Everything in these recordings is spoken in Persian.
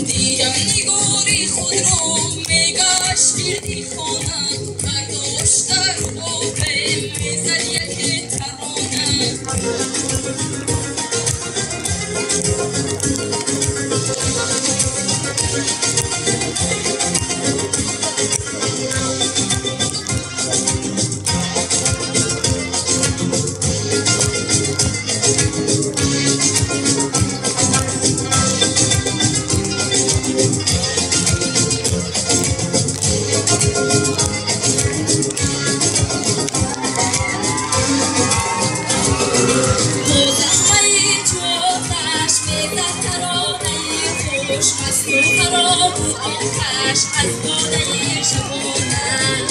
دیدم نگاری خود را میگشت گردی خانه برداشت در آبه میزد یک ترانه از تو خراب بود آتش از باده شبانه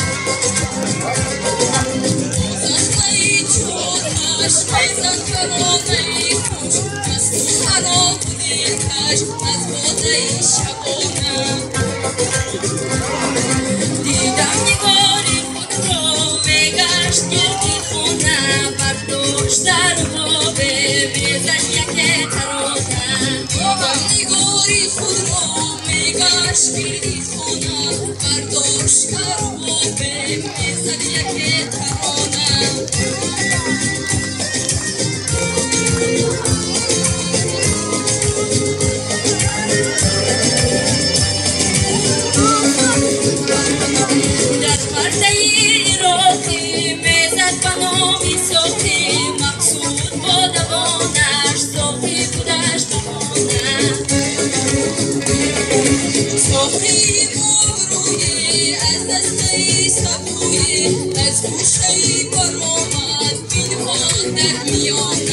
زخمه چوتش میزد کرانه خوش از تو خراب بود آتش از باده شبانه دیدم نگاری خود را میگشت گردی خانه برداشت در آبه میزد یک ترانه دیدم نگاری خود را میگشت گردی خانه برداشت در آبه میزد یک ترانه در پرده راهی میزد بنامی صافی مقصود با دوانش صافی بودش بهانه صافی مبروی از دسته سبوی از گوشه برآمد پنهان در میانه